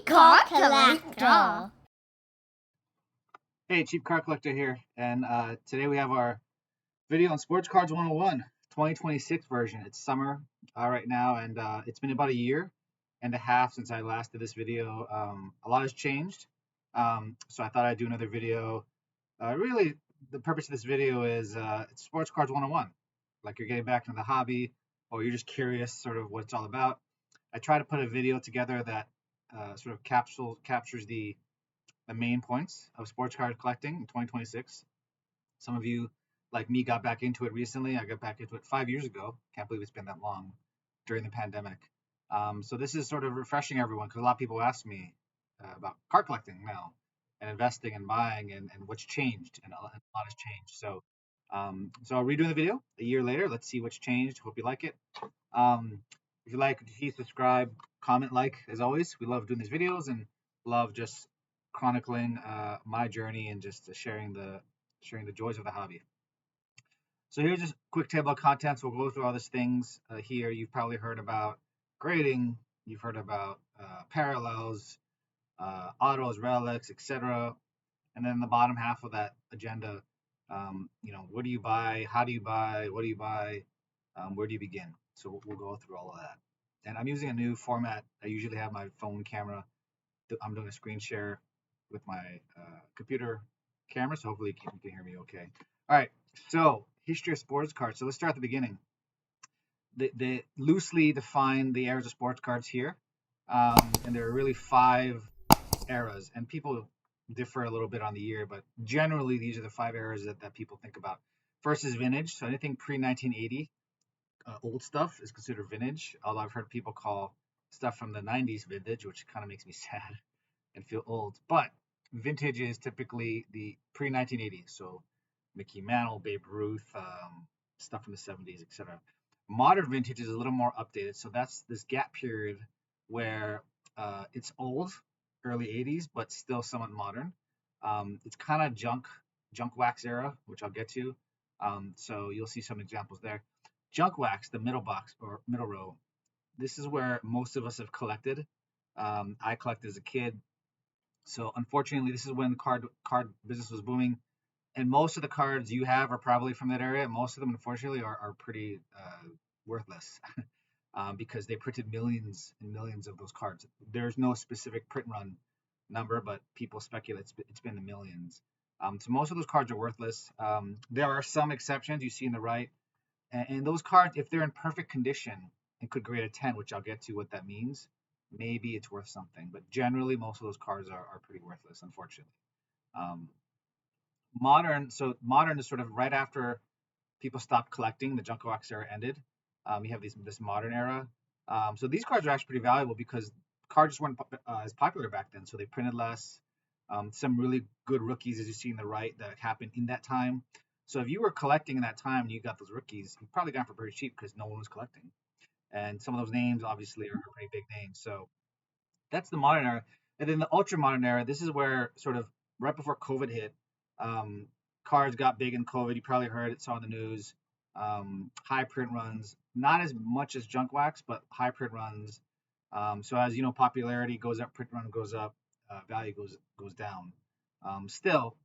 Cheapcardcollector. Hey, Cheapcardcollector here, and today we have our video on Sports Cards 101, 2026 version. It's summer right now, and it's been about a year and a half since I last did this video. A lot has changed, so I thought I'd do another video. Really, the purpose of this video is it's Sports Cards 101. Like you're getting back into the hobby, or you're just curious sort of what it's all about. I try to put a video together that sort of captures the main points of sports card collecting in 2026. Some of you, like me, got back into it recently. I got back into it 5 years ago. Can't believe it's been that long during the pandemic. So this is sort of refreshing everyone because a lot of people ask me about card collecting now and investing and buying and what's changed, and a lot has changed. So I'll redo the video a year later. Let's see what's changed. Hope you like it. If you like, please subscribe, comment, like, as always. We love doing these videos and love just chronicling my journey and just sharing the joys of the hobby. So here's just a quick table of contents. We'll go through all these things here. You've probably heard about grading. You've heard about parallels, autos, relics, etc. And then the bottom half of that agenda, what do you buy? How do you buy? What do you buy? Where do you begin? So we'll go through all of that. And I'm using a new format. I usually have my phone camera. I'm doing a screen share with my computer camera, so hopefully you can hear me okay. All right, so history of sports cards. So let's start at the beginning. They loosely define the eras of sports cards here, and there are really 5 eras, and people differ a little bit on the year, but generally these are the 5 eras that people think about. First is vintage, so anything pre-1980, old stuff is considered vintage, although I've heard people call stuff from the 90s vintage, which kind of makes me sad and feel old. But vintage is typically the pre-1980s, so Mickey Mantle, Babe Ruth, stuff from the 70s, etc. Modern vintage is a little more updated, so that's this gap period where it's old, early 80s, but still somewhat modern. It's kind of junk wax era, which I'll get to. So you'll see some examples there. Junk wax, the middle box or middle row, this is where most of us have collected. I collected as a kid. So unfortunately, this is when the card business was booming, and most of the cards you have are probably from that area. Most of them, unfortunately, are pretty worthless because they printed millions and millions of those cards. There's no specific print run number, but people speculate it's been the millions. So most of those cards are worthless. There are some exceptions you see in the right, and those cards, if they're in perfect condition and could grade a 10, which I'll get to what that means, maybe it's worth something. But generally, most of those cards are pretty worthless, unfortunately. Modern is sort of right after people stopped collecting, the junk wax era ended. You have this modern era. So these cards are actually pretty valuable because cards just weren't as popular back then, so they printed less. Some really good rookies, as you see in the right, that happened in that time. So if you were collecting in that time and you got those rookies, you probably got them for pretty cheap because no one was collecting. And some of those names obviously are pretty big names. So that's the modern era. And then the ultra modern era, this is where sort of right before COVID hit, cards got big in COVID. You probably heard it, saw in the news. High print runs, not as much as junk wax, but high print runs. So as you know, popularity goes up, print run goes up, value goes down. Still,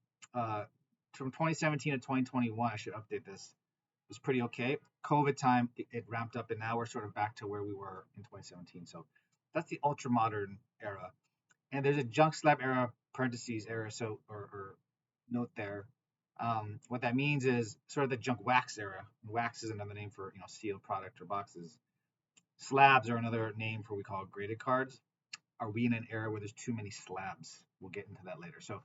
from 2017 to 2021, I should update this, it was pretty okay. COVID time, it ramped up, and now we're sort of back to where we were in 2017. So that's the ultra modern era. And there's a junk slab era, parentheses era, so or note there. What that means is sort of the junk wax era. Wax is another name for sealed product or boxes. Slabs are another name for what we call graded cards. Are we in an era where there's too many slabs? We'll get into that later. So,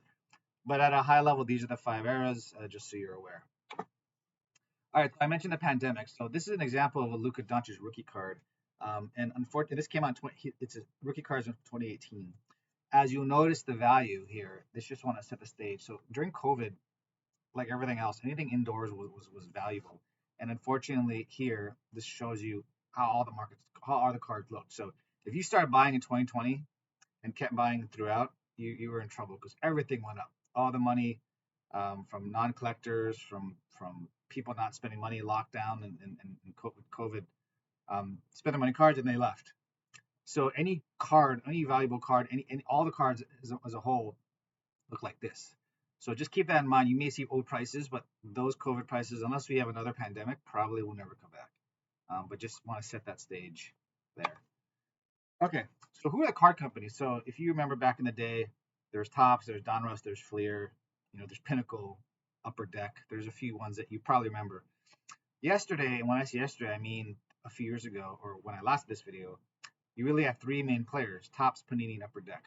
but at a high level, these are the 5 eras, just so you're aware. All right, so I mentioned the pandemic. So this is an example of a Luka Doncic rookie card. And unfortunately, this came out, it's a rookie cards in 2018. As you'll notice the value here, this just want to set the stage. So during COVID, like everything else, anything indoors was valuable. And unfortunately here, this shows you how all the cards look. So if you started buying in 2020 and kept buying throughout, you were in trouble because everything went up. All the money from non-collectors, from people not spending money, lockdown and COVID, spent their money cards and they left. So any card, any valuable card, any all the cards as a whole look like this. So just keep that in mind. You may see old prices, but those COVID prices, unless we have another pandemic, probably will never come back. But just want to set that stage there. Okay, so who are the card companies? So if you remember back in the day, there's Topps, there's Donruss, there's Fleer, there's Pinnacle, Upper Deck. There's a few ones that you probably remember. Yesterday, and when I say yesterday, I mean a few years ago, or when I last did this video, you really have three main players: Topps, Panini, and Upper Deck.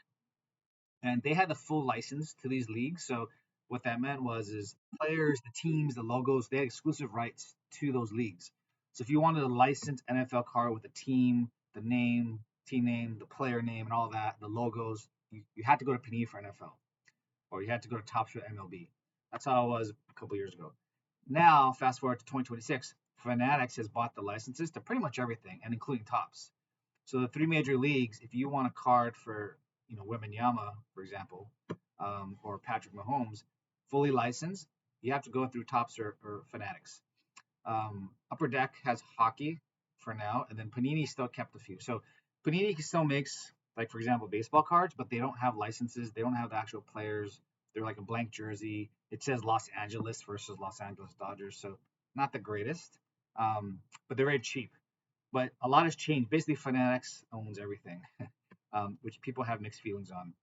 And they had the full license to these leagues. So what that meant was is players, the teams, the logos, they had exclusive rights to those leagues. So if you wanted a licensed NFL card with the team, the name, team name, the player name, and all that, the logos, you had to go to Panini for NFL, or you had to go to Topps for MLB. That's how it was a couple years ago. Now, fast forward to 2026, Fanatics has bought the licenses to pretty much everything, and including Topps. So the three major leagues, if you want a card for, Wembanyama, for example, or Patrick Mahomes, fully licensed, you have to go through Topps or Fanatics. Upper Deck has hockey for now, and then Panini still kept a few. So Panini still makes, like, for example, baseball cards, but they don't have licenses. They don't have the actual players. They're like a blank jersey. It says Los Angeles versus Los Angeles Dodgers, so not the greatest, but they're very cheap. But a lot has changed. Basically, Fanatics owns everything, which people have mixed feelings on.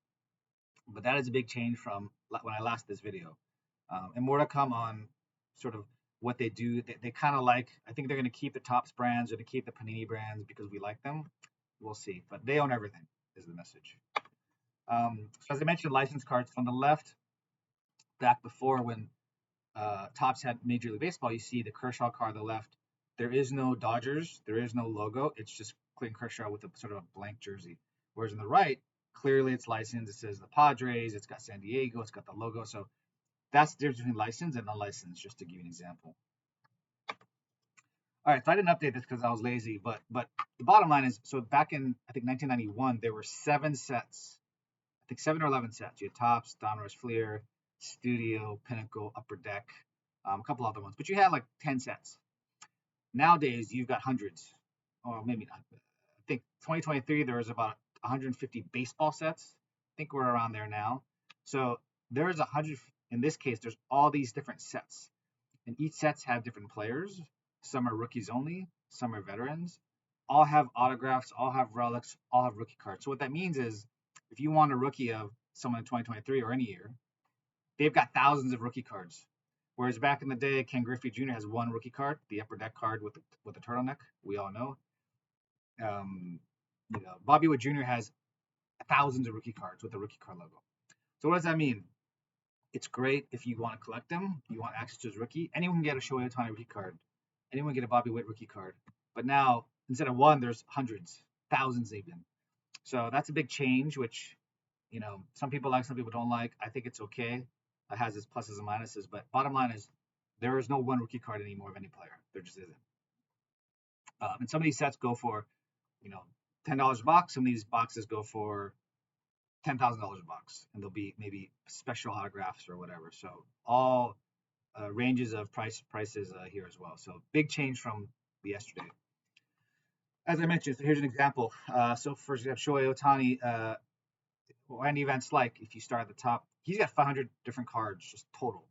But that is a big change from when I last did this video. And more to come on sort of what they do. They kind of like, I think they're going to keep the Topps brands or to keep the Panini brands because we like them. We'll see. But they own everything, is the message. So as I mentioned, license cards on the left, back before when Topps had Major League Baseball, you see the Kershaw card on the left. There is no Dodgers. There is no logo. It's just Clayton Kershaw with a sort of a blank jersey. Whereas on the right, clearly it's licensed. It says the Padres. It's got San Diego. It's got the logo. So that's the difference between licensed and unlicensed, just to give you an example. All right, so I didn't update this because I was lazy, but the bottom line is, so back in, I think, 1991, there were 7 sets. I think 7 or 11 sets. You had Topps, Donruss, Fleer, Studio, Pinnacle, Upper Deck, a couple other ones. But you had like 10 sets. Nowadays, you've got hundreds, or maybe not. I think 2023 there was about 150 baseball sets. I think we're around there now. So there's 100. In this case, there's all these different sets, and each sets have different players. Some are rookies only, some are veterans. All have autographs, all have relics, all have rookie cards. So what that means is, if you want a rookie of someone in 2023 or any year, they've got thousands of rookie cards. Whereas back in the day, Ken Griffey Jr. has one rookie card, the Upper Deck card with the turtleneck. We all know. Bobby Wood Jr. has thousands of rookie cards with the rookie card logo. So what does that mean? It's great if you want to collect them. You want access to his rookie. Anyone can get a Shohei Ohtani rookie card. Anyone can get a Bobby Witt rookie card. But now, instead of one, there's hundreds, thousands even. So that's a big change, which, some people like, some people don't like. I think it's okay. It has its pluses and minuses. But bottom line is, there is no one rookie card anymore of any player. There just isn't. And some of these sets go for, $10 a box. Some of these boxes go for $10,000 a box, and there'll be maybe special autographs or whatever. So all ranges of prices here as well. So big change from yesterday. As I mentioned, so here's an example. So first we have Shohei Ohtani. Any events like, if you start at the top, he's got 500 different cards just total,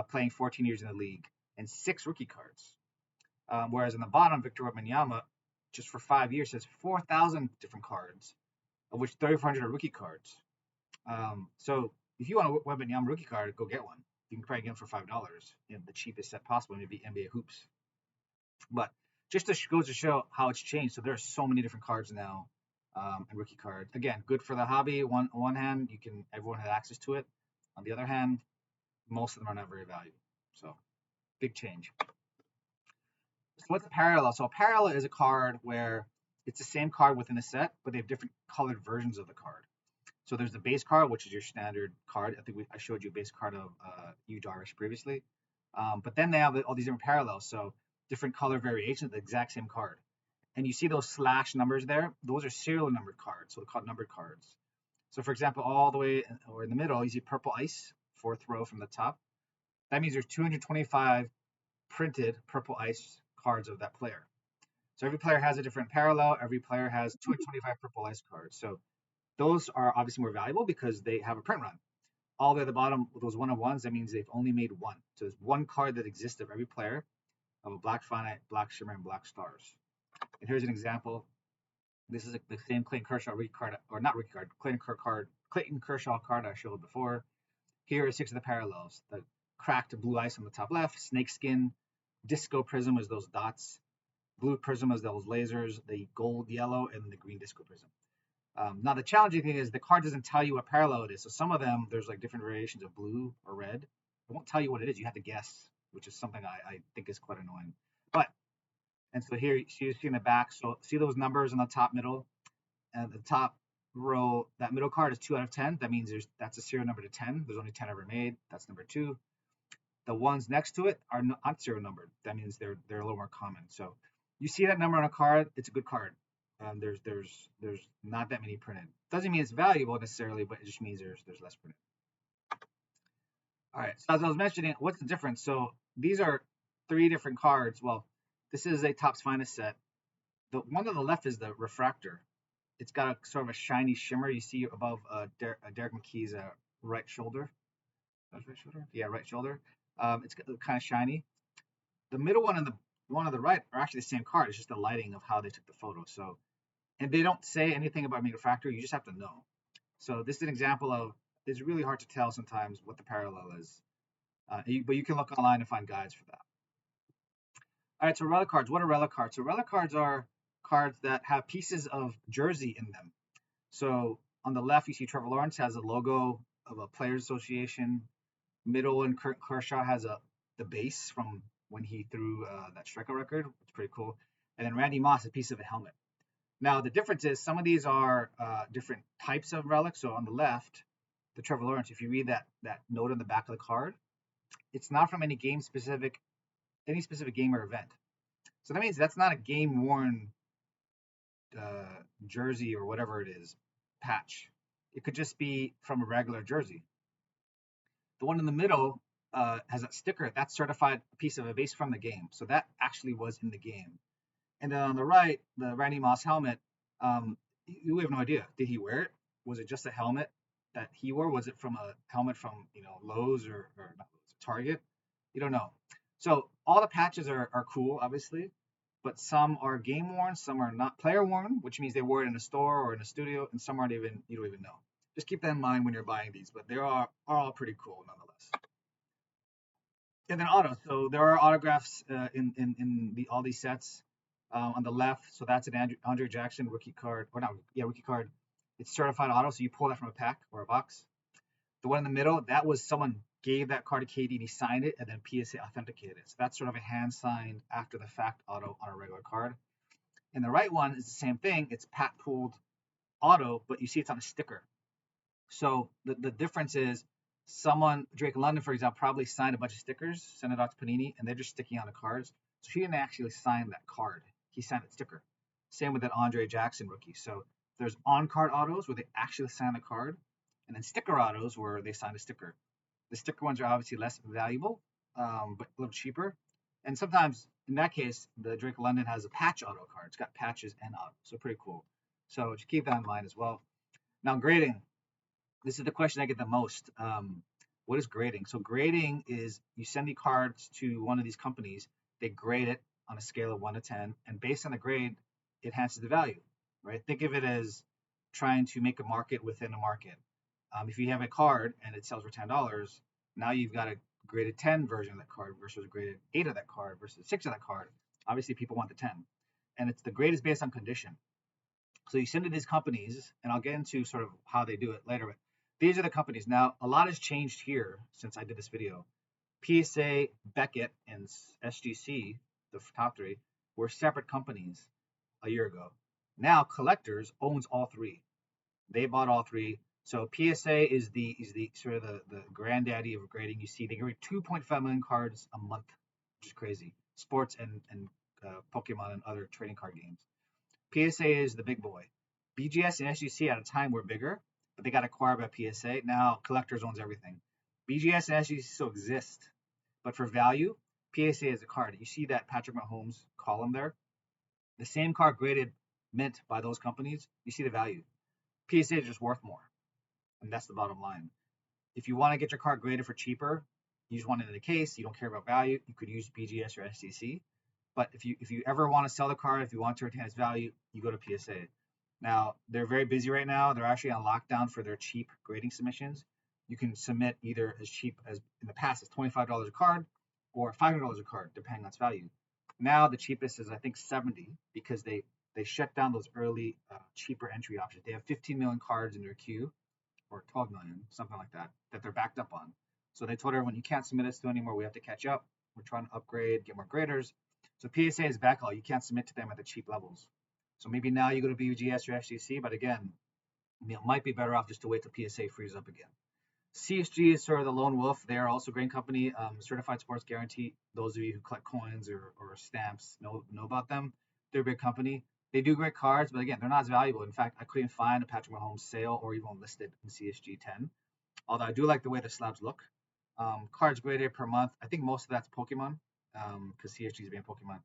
playing 14 years in the league, and 6 rookie cards. Whereas in the bottom, Victor Wembanyama, just for 5 years, has 4,000 different cards, of which 3,400 are rookie cards. So if you want a Wembanyama rookie card, go get one. You can probably get them for $5 in the cheapest set possible, maybe NBA Hoops. But just goes to show how it's changed. So there are so many different cards now, and rookie cards. Again, good for the hobby. On one hand, everyone has access to it. On the other hand, most of them are not very valuable. So big change. So what's a parallel? So a parallel is a card where it's the same card within a set, but they have different colored versions of the card. So there's the base card, which is your standard card. I think I showed you a base card of Yu Darvish previously. But then they have all these different parallels. So different color variations of the exact same card. And you see those slash numbers there? Those are serial numbered cards. So they're called numbered cards. So for example, all the way or in the middle, you see Purple Ice, 4th row from the top. That means there's 225 printed Purple Ice cards of that player. So every player has a different parallel. Every player has 225 purple ice cards. So those are obviously more valuable because they have a print run. All the way at the bottom, those 1-of-1s, that means they've only made one. So there's one card that exists of every player of a black finite, black shimmer, and black stars. And here's an example. This is the same Clayton Kershaw rookie card, or not rookie card, Clayton Kershaw card I showed before. Here are 6 of the parallels. The cracked blue ice on the top left, snake skin, disco prism is those dots, blue prism is those lasers, the gold yellow, and the green disco prism. Now the challenging thing is the card doesn't tell you what parallel it is. So some of them, there's like different variations of blue or red. It won't tell you what it is. You have to guess, which is something I think is quite annoying. And so here you see in the back. So see those numbers in the top middle, and the top row, that middle card is 2 out of 10. That means that's a serial number to 10. There's only 10 ever made. That's number 2. The ones next to it are not serial numbered. That means they're a little more common. So you see that number on a card, it's a good card. There's not that many printed. Doesn't mean it's valuable necessarily, but it just means there's less printed. All right. So as I was mentioning, what's the difference? So these are 3 different cards. Well, this is a Topps Finest set. The one on the left is the Refractor. It's got a sort of a shiny shimmer you see above Derek McKee's right shoulder. That's right shoulder? Yeah, right shoulder. It's kind of shiny. The middle one and the one on the right are actually the same card. It's just the lighting of how they took the photo. So, and they don't say anything about Refractor. You just have to know. So this is an example of, it's really hard to tell sometimes what the parallel is. But you can look online and find guides for that. All right, so relic cards. What are relic cards? So relic cards are cards that have pieces of jersey in them. So on the left, you see Trevor Lawrence has a logo of a Players Association. Middle and Kershaw has the base from when he threw that strikeout record. It's pretty cool. And then Randy Moss, a piece of a helmet. Now the difference is some of these are different types of relics. So on the left, the Trevor Lawrence, if you read that note on the back of the card, it's not from any specific game or event. So that means that's not a game worn jersey or whatever it is, patch. It could just be from a regular jersey. The one in the middle has a sticker. That's certified piece of a base from the game. So that actually was in the game. And then on the right, the Randy Moss helmet, we have no idea. Did he wear it? Was it just a helmet that he wore? Was it from a helmet from Lowe's or not Lowe's, Target? You don't know. So all the patches are cool, obviously, but some are game worn, some are not player worn, which means they wore it in a store or in a studio, and some aren't even, you don't even know. Just keep that in mind when you're buying these, but they are all pretty cool nonetheless. And then autos. So there are autographs in all these sets. On the left, so that's an Andre Jackson rookie card, or not, yeah, rookie card. It's certified auto, so you pull that from a pack or a box. The one in the middle, that was someone gave that card to KD and he signed it, and then PSA authenticated it. So that's sort of a hand signed after the fact auto on a regular card. And the right one is the same thing. It's Pat pulled auto, but you see it's on a sticker. So the difference is Drake London, for example, probably signed a bunch of stickers, sent it out to Panini, and they're just sticking on the cards. So he didn't actually sign that card. He signed a sticker. Same with that Andre Jackson rookie. So there's on-card autos where they actually sign the card, and then sticker autos where they sign a sticker. The sticker ones are obviously less valuable, but a little cheaper. And sometimes, in that case, the Drake London has a patch auto card. It's got patches and auto, so pretty cool. So just keep that in mind as well. Now, grading. This is the question I get the most. What is grading? So grading is you send the cards to one of these companies. They grade it on a scale of 1 to 10, and based on the grade, it enhances the value, right? Think of it as trying to make a market within a market. If you have a card and it sells for $10, now you've got a graded 10 version of that card versus a graded 8 of that card versus 6 of that card. Obviously, people want the 10, and the grade is based on condition. So you send to these companies, and I'll get into sort of how they do it later. But these are the companies. Now, a lot has changed here since I did this video. PSA, Beckett, and SGC, the top 3, were separate companies a year ago. Now, Collectors owns all 3. They bought all 3. So PSA is the sort of the granddaddy of grading. You see, they grade 2.5 million cards a month, which is crazy. Sports and Pokemon and other trading card games. PSA is the big boy. BGS and SGC at a time were bigger, but they got acquired by PSA. Now Collectors owns everything. BGS and SGC still exist, but for value, PSA is a card. You see that Patrick Mahomes column there? The same card graded mint by those companies, you see the value. PSA is just worth more, and that's the bottom line. If you want to get your card graded for cheaper, you just want it in a case, you don't care about value, you could use BGS or STC. But if you ever want to sell the card, if you want to retain its value, you go to PSA. Now, they're very busy right now. They're actually on lockdown for their cheap grading submissions. You can submit either as cheap as in the past, it's $25 a card or $500 a card, depending on its value. Now, the cheapest is, I think, 70 because they shut down those early cheaper entry options. They have 15 million cards in their queue, or 12 million, something like that, that they're backed up on. So they told everyone, you can't submit us to anymore. We have to catch up. We're trying to upgrade, get more graders. So PSA is back all. You can't submit to them at the cheap levels. So maybe now you go to BGS or FCC, but again, it might be better off just to wait till PSA frees up again. CSG is sort of the lone wolf. They are also a great company, Certified Sports Guarantee. Those of you who collect coins or stamps know about them. They're a big company. They do great cards, but again, they're not as valuable. In fact, I couldn't find a Patrick Mahomes sale or even listed in CSG 10. Although I do like the way the slabs look. Cards graded per month. I think most of that's Pokemon, because CSG is being Pokemon.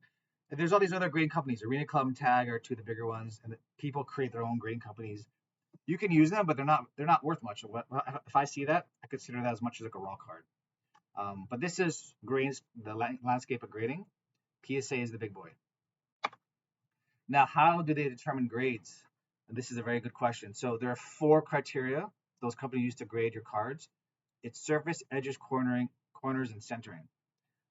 And there's all these other grading companies. Arena Club and Tag are two of the bigger ones, and people create their own grading companies. You can use them, but they're not worth much. If I see that, I consider that as much as like a raw card. But this is grades, the landscape of grading. PSA is the big boy. Now, how do they determine grades? And this is a very good question. So there are 4 criteria those companies use to grade your cards. It's surface, edges, corners, and centering.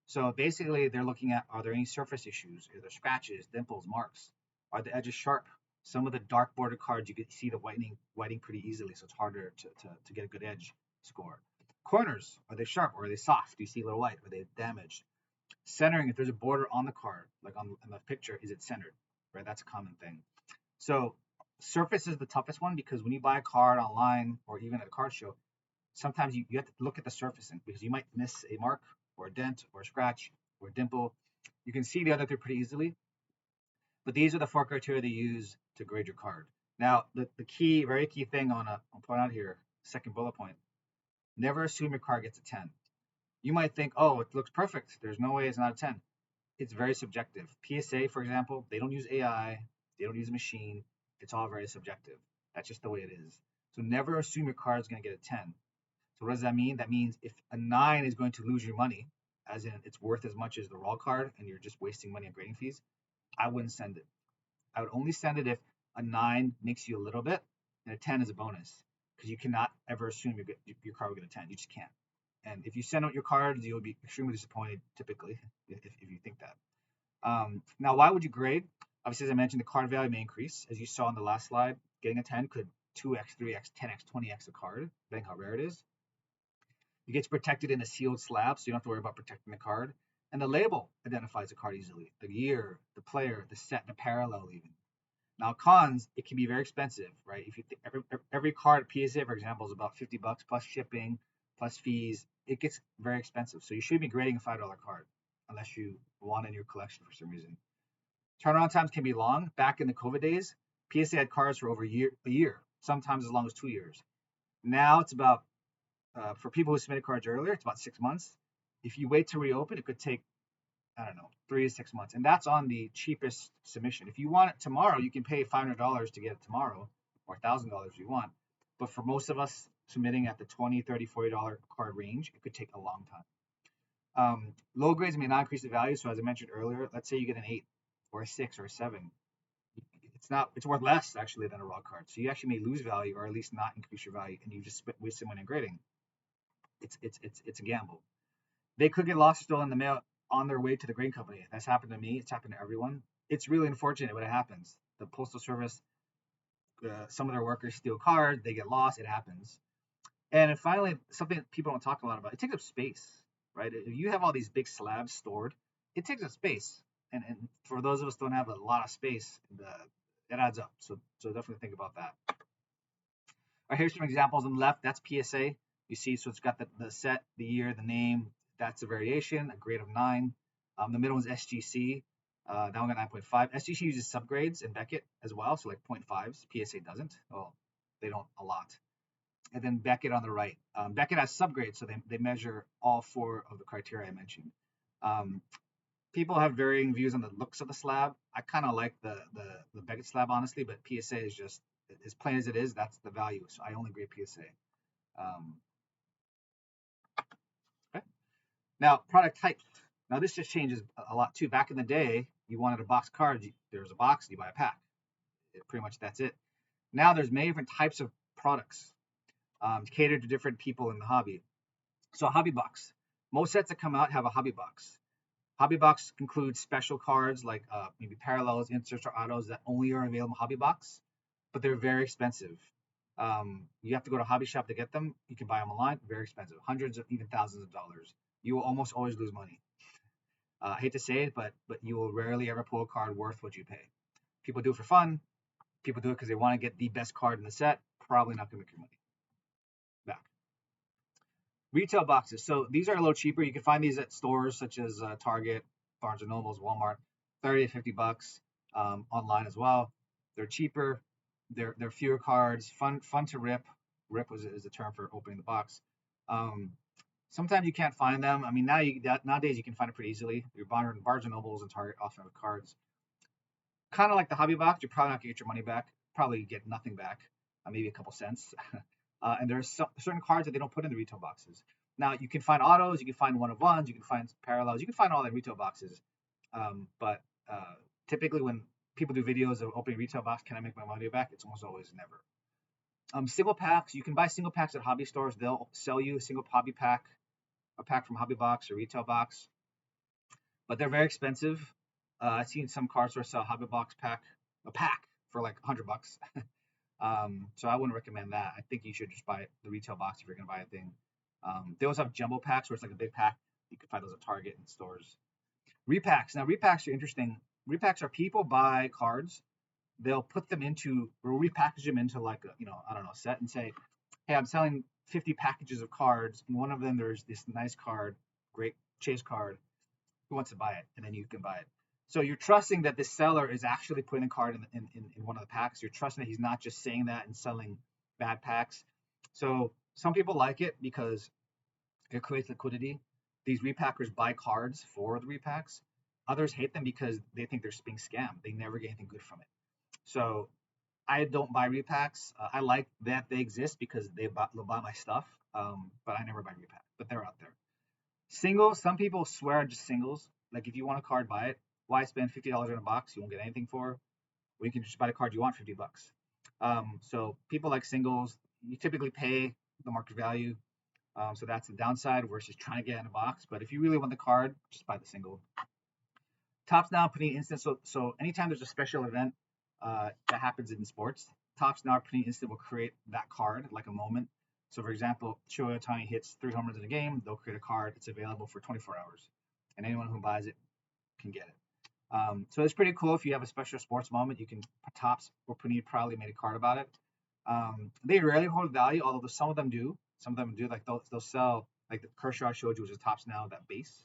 So basically, they're looking at, are there any surface issues? Are there scratches, dimples, marks? Are the edges sharp? Some of the dark border cards, you can see the whitening pretty easily, so it's harder to get a good edge score. Corners, are they sharp or are they soft? Do you see a little white? Are they damaged? Centering, if there's a border on the card, like on the picture, is it centered? Right, that's a common thing. So surface is the toughest one because when you buy a card online or even at a card show, sometimes you have to look at the surfacing because you might miss a mark or a dent or a scratch or a dimple. You can see the other 3 pretty easily. But these are the 4 criteria they use to grade your card. Now, the very key thing I'll point out here, second bullet point, never assume your card gets a 10. You might think, oh, it looks perfect. There's no way it's not a 10. It's very subjective. PSA, for example, they don't use AI. They don't use a machine. It's all very subjective. That's just the way it is. So never assume your card is going to get a 10. So what does that mean? That means if a 9 is going to lose your money, as in it's worth as much as the raw card and you're just wasting money on grading fees, I wouldn't send it. I would only send it if a 9 makes you a little bit and a 10 is a bonus, because you cannot ever assume your card will get a 10. You just can't. And if you send out your cards, you'll be extremely disappointed typically if you think that. Now, why would you grade? Obviously, as I mentioned, the card value may increase. As you saw on the last slide, getting a 10 could 2x, 3x, 10x, 20x a card, depending how rare it is. It gets protected in a sealed slab, so you don't have to worry about protecting the card. And the label identifies the card easily. The year, the player, the set, the parallel even. Now, cons, it can be very expensive, right? If you every card at PSA, for example, is about $50 plus shipping, plus fees. It gets very expensive. So you should be grading a $5 card unless you want it in your collection for some reason. Turnaround times can be long. Back in the COVID days, PSA had cards for over a year, sometimes as long as 2 years. Now it's about, for people who submitted cards earlier, it's about 6 months. If you wait to reopen, it could take, I don't know, 3 to 6 months. And that's on the cheapest submission. If you want it tomorrow, you can pay $500 to get it tomorrow, or $1,000 if you want. But for most of us submitting at the $20, $30, $40 card range, it could take a long time. Low grades may not increase the value. So as I mentioned earlier, let's say you get an 8 or a 6 or a 7. It's worth less actually than a raw card. So you actually may lose value or at least not increase your value, and you just wasted money in grading. It's a gamble. They could get lost still in the mail on their way to the grading company. That's happened to me. It's happened to everyone. It's really unfortunate when it happens. The Postal Service, some of their workers steal cards. They get lost. It happens. And finally, something people don't talk a lot about, it takes up space, right? If you have all these big slabs stored, it takes up space. And for those of us who don't have a lot of space, it adds up. So definitely think about that. All right, here's some examples on the left. That's PSA. You see, so it's got the set, the year, the name. That's a variation, a grade of 9. The middle is SGC. That one got 9.5. SGC uses subgrades in Beckett as well, so like 0.5s. PSA doesn't. Well, they don't a lot. And then Beckett on the right. Beckett has subgrades, so they measure all 4 of the criteria I mentioned. People have varying views on the looks of the slab. I kind of like the Beckett slab, honestly, but PSA is just as plain as it is. That's the value. So I only grade PSA. Okay. Now, product type. Now, this just changes a lot too. Back in the day, you wanted a box card. There's a box, you buy a pack. Pretty much that's it. Now, there's many different types of products catered to different people in the hobby. So, a hobby box. Most sets that come out have a hobby box. Hobby box includes special cards like maybe parallels, inserts, or autos that only are available in hobby box, but they're very expensive. You have to go to a hobby shop to get them. You can buy them online, very expensive, hundreds of even thousands of dollars. You will almost always lose money. I hate to say it, but you will rarely ever pull a card worth what you pay. People do it for fun. People do it because they want to get the best card in the set. Probably not going to make your money back. Retail boxes. So these are a little cheaper. You can find these at stores such as Target, Barnes and Nobles, Walmart, 30 to 50 bucks online as well. They're cheaper. They're fewer cards. Fun to rip. Rip is a term for opening the box. Sometimes you can't find them. I mean, nowadays you can find it pretty easily. Your Barnes and Nobles and Target often have cards. Kind of like the hobby box, you're probably not gonna get your money back. Probably get nothing back, maybe a couple cents. And there's certain cards that they don't put in the retail boxes. Now you can find autos, you can find one of ones, you can find parallels, you can find all the retail boxes. But typically when people do videos of opening retail box, can I make my money back? It's almost always never. Single packs, you can buy single packs at hobby stores. They'll sell you a single hobby pack, a pack from hobby box or retail box, but they're very expensive. I've seen some card stores sell a hobby box a pack for like $100. So I wouldn't recommend that. I think you should just buy the retail box if you're gonna buy a thing. They also have jumbo packs where it's like a big pack. You can find those at Target and stores. Repacks. Now repacks are interesting. Repacks are people buy cards. They'll put them into or repackage them into like I don't know, a set and say, hey, I'm selling 50 packages of cards. And one of them there's this nice card, great chase card. Who wants to buy it? And then you can buy it. So you're trusting that the seller is actually putting the card in one of the packs. You're trusting that he's not just saying that and selling bad packs. So some people like it because it creates liquidity. These repackers buy cards for the repacks. Others hate them because they think they're being scammed. They never get anything good from it. So I don't buy repacks. I like that they exist because they'll buy my stuff, but I never buy repacks. But they're out there. Singles, some people swear just singles. Like if you want a card, buy it. Why spend $50 in a box you won't get anything for? Well, you can just buy the card you want, 50 bucks. So people like singles. You typically pay the market value. So that's the downside versus trying to get in a box. But if you really want the card, just buy the single. Tops Now Panini Instant. So anytime there's a special event that happens in sports, Tops Now Panini Instant will create that card like a moment. So for example, Shohei Ohtani hits 3 home runs in a game, they'll create a card. It's available for 24 hours, and anyone who buys it can get it. So it's pretty cool. If you have a special sports moment, you can Tops or Panini probably made a card about it. They rarely hold value, although some of them do. Some of them do. Like they'll sell like the Kershaw showed you, which is Tops Now, that base.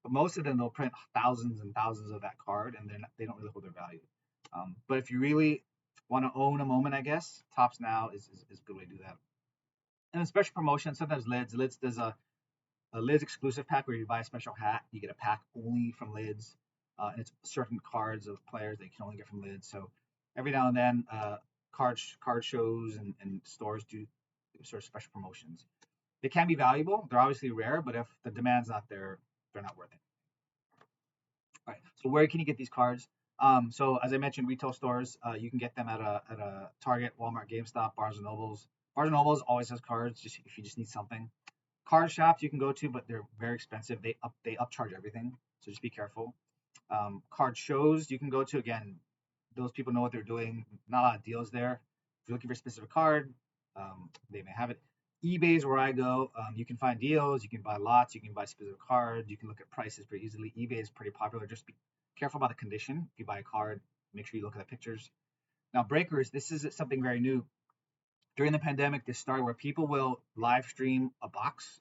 But most of them they'll print thousands and thousands of that card, and they don't really hold their value. But if you really want to own a moment, I guess Tops Now is a good way to do that. And then special promotion, sometimes Lids. Lids does a Lids exclusive pack where you buy a special hat, you get a pack only from Lids, and it's certain cards of players that you can only get from Lids. So every now and then, card shows and stores do sort of special promotions. They can be valuable. They're obviously rare, but if the demand's not there, they're not worth it. All right. So where can you get these cards? So as I mentioned, retail stores, you can get them at a Target, Walmart, GameStop, Barnes and Nobles. Barnes and Nobles always has cards, just if you just need something. Card shops you can go to, but they're very expensive. They upcharge everything, so just be careful. Card shows you can go to. Again, those people know what they're doing. Not a lot of deals there. If you're looking for a specific card, they may have it. eBay is where I go. You can find deals, you can buy lots, you can buy specific cards, you can look at prices pretty easily. eBay is pretty popular. Just be careful about the condition. If you buy a card, make sure you look at the pictures. Now, breakers, this is something very new. During the pandemic, this started where people will live stream a box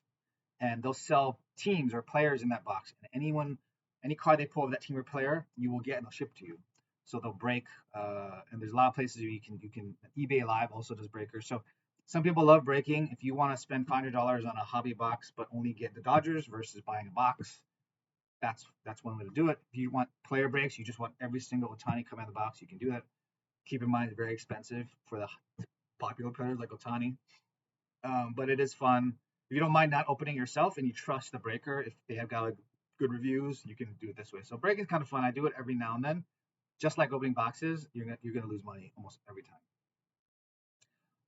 and they'll sell teams or players in that box. And any card they pull of that team or player, you will get and they'll ship to you. So they'll break, and there's a lot of places where you can. eBay Live also does breakers. So some people love breaking. If you want to spend $500 on a hobby box but only get the Dodgers versus buying a box, that's one way to do it. If you want player breaks, you just want every single Otani come out of the box, you can do that. Keep in mind it's very expensive for the popular players like Otani, but it is fun. If you don't mind not opening yourself and you trust the breaker, if they have got like, good reviews, you can do it this way. So breaking is kind of fun. I do it every now and then. Just like opening boxes, you're gonna lose money almost every time.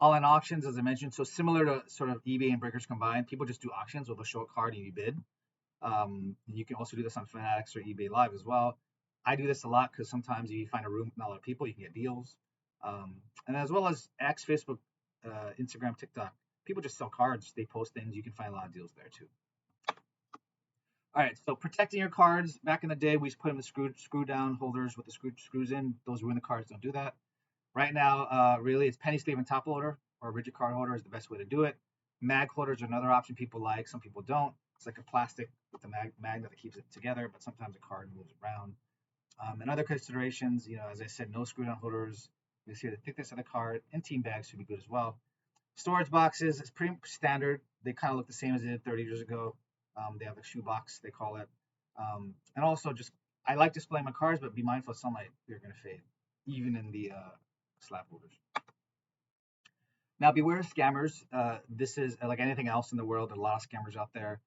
All-in auctions, as I mentioned, so similar to sort of eBay and breakers combined, people just do auctions where they'll show a card and you bid. You can also do this on Fanatics or eBay Live as well. I do this a lot because sometimes you find a room with not a lot of people, you can get deals. And as well as X, Facebook, Instagram, TikTok, people just sell cards. They post things. You can find a lot of deals there too. All right, so protecting your cards. Back in the day, we used to put them in screw down holders with the screws in. Those ruin the cards. Don't do that. Right now, really, it's penny sleeve and top loader or rigid card holder is the best way to do it. Mag holders are another option people like. Some people don't. It's like a plastic with a magnet that keeps it together, but sometimes a card moves around. And other considerations, as I said, no screw down holders. You see the thickness of the card, and team bags should be good as well. Storage boxes is pretty standard. They kind of look the same as they did 30 years ago. They have a shoe box, they call it. And also, I like displaying my cards, but be mindful of sunlight. They're going to fade, even in the slab holders. Now, beware of scammers. This is like anything else in the world. There are a lot of scammers out there.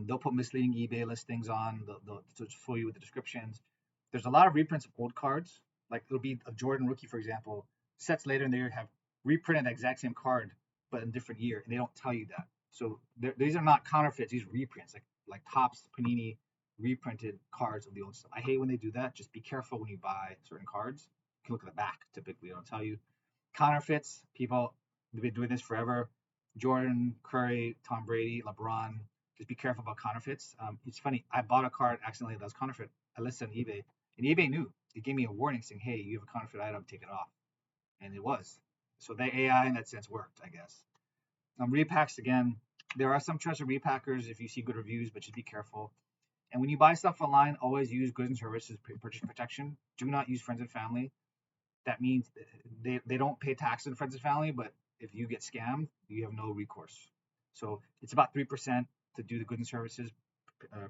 They'll put misleading eBay listings on. They'll fool you with the descriptions. There's a lot of reprints of old cards. Like it'll be a Jordan rookie, for example. Sets later in the year have reprinted the exact same card, but in a different year, and they don't tell you that. So these are not counterfeits. These are reprints, like Topps, Panini, reprinted cards of the old stuff. I hate when they do that. Just be careful when you buy certain cards. You can look at the back. Typically, they don't tell you. Counterfeits. People have been doing this forever. Jordan, Curry, Tom Brady, LeBron. Just be careful about counterfeits. It's funny. I bought a card accidentally that was counterfeit. I listed on eBay, and eBay knew. It gave me a warning saying, "Hey, you have a counterfeit item. Take it off." And it was. So the AI in that sense worked, I guess. Repacks again. There are some trusted repackers if you see good reviews, but just be careful. And when you buy stuff online, always use goods and services purchase protection. Do not use friends and family. That means they don't pay taxes to friends and family, but if you get scammed, you have no recourse. So it's about 3% to do the goods and services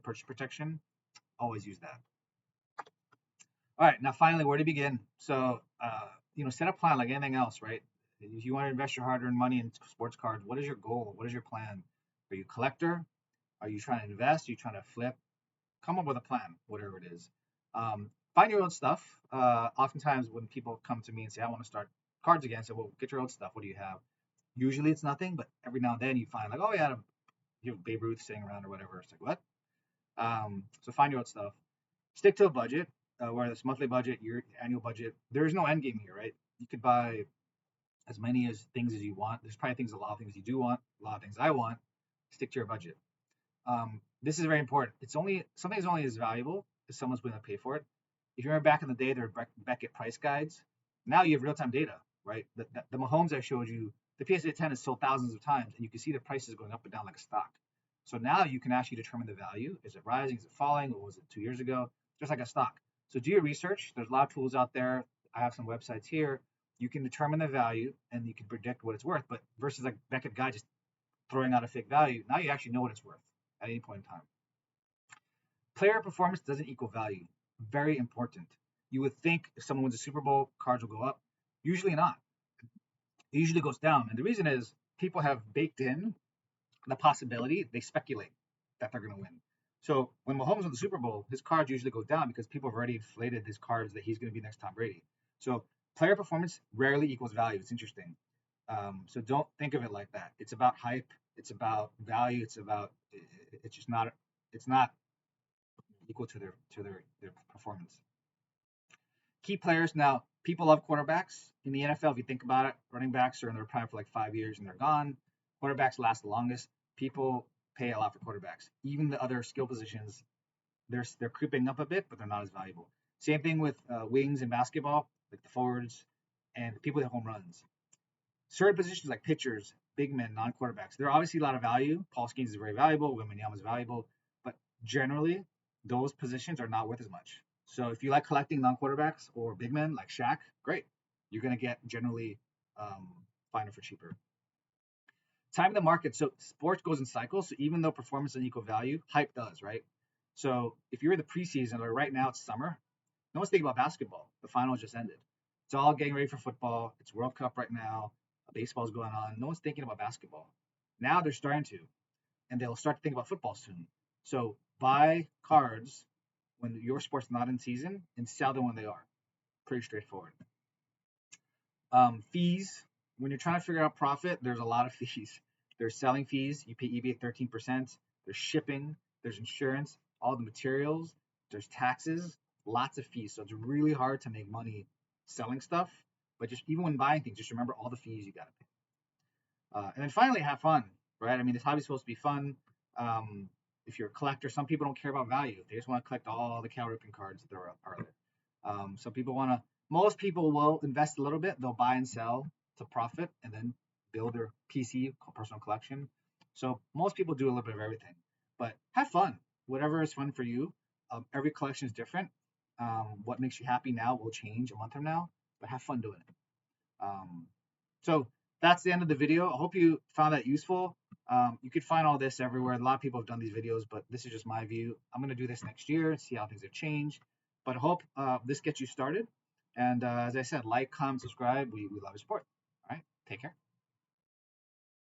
purchase protection. Always use that. All right, now finally, where to begin? So, set a plan like anything else, right? If you want to invest your hard-earned money in sports cards, what is your goal? What is your plan? Are you a collector? Are you trying to invest? Are you trying to flip? Come up with a plan, whatever it is. Find your own stuff. Oftentimes, when people come to me and say, "I want to start cards again," I say, "Well, get your own stuff. What do you have?" Usually, it's nothing, but every now and then you find like, "Oh, yeah, you have Babe Ruth sitting around or whatever." It's like, what? So find your own stuff. Stick to a budget, whether it's monthly budget, your annual budget. There is no end game here, right? You could buy as many things as you want. There's probably a lot of things you do want, a lot of things I want. Stick to your budget. This is very important. Something is only as valuable as someone's willing to pay for it. If you remember back in the day, there were Beckett price guides. Now you have real-time data, right? The Mahomes I showed you, the PSA 10 is sold thousands of times, and you can see the prices going up and down like a stock. So now you can actually determine the value. Is it rising? Is it falling? What was it 2 years ago? Just like a stock. So do your research. There's a lot of tools out there. I have some websites here. You can determine the value and you can predict what it's worth. But versus like Beckett guy just throwing out a fake value, now you actually know what it's worth at any point in time. Player performance doesn't equal value. Very important. You would think if someone wins a Super Bowl, cards will go up. Usually not. It usually goes down. And the reason is people have baked in the possibility, they speculate that they're going to win. So when Mahomes wins the Super Bowl, his cards usually go down because people have already inflated his cards that he's going to be next Tom Brady. So player performance rarely equals value. It's interesting. So don't think of it like that. It's about hype. It's about value. It's just not. It's not equal to their performance. Key players. Now, people love quarterbacks in the NFL. If you think about it, running backs are in their prime for like 5 years and they're gone. Quarterbacks last the longest. People pay a lot for quarterbacks. Even the other skill positions, they're creeping up a bit, but they're not as valuable. Same thing with wings in basketball, like the forwards and people that home runs. Certain positions like pitchers, big men, non-quarterbacks, there are obviously a lot of value. Paul Skeens is very valuable. Wembanyama is valuable, but generally those positions are not worth as much. So if you like collecting non-quarterbacks or big men like Shaq, great. You're going to get generally find it for cheaper. Time in the market. So sports goes in cycles. So even though performance doesn't equal value, hype does, right? So if you're in the preseason or right now it's summer, no one's thinking about basketball. The finals just ended. It's all getting ready for football. It's World Cup right now. Baseball's going on. No one's thinking about basketball. Now they're starting to, and they'll start to think about football soon. So buy cards when your sport's not in season and sell them when they are. Pretty straightforward. Fees. When you're trying to figure out profit, there's a lot of fees. There's selling fees. You pay eBay 13%. There's shipping. There's insurance. All the materials. There's taxes. Lots of fees. So it's really hard to make money selling stuff. But just even when buying things, just remember all the fees you got to pay. And then finally, have fun, right? I mean, this hobby's supposed to be fun. If you're a collector, some people don't care about value. They just want to collect all the Cal Ripken cards that there are there. Some people want to. Most people will invest a little bit. They'll buy and sell to profit, and then build their PC personal collection. So most people do a little bit of everything. But have fun. Whatever is fun for you. Every collection is different. What makes you happy now will change a month from now. But have fun doing it. So that's the end of the video. I hope you found that useful. You could find all this everywhere. A lot of people have done these videos, but this is just my view. I'm going to do this next year and see how things have changed. But I hope this gets you started. And as I said, like, comment, subscribe. We love your support. All right. Take care.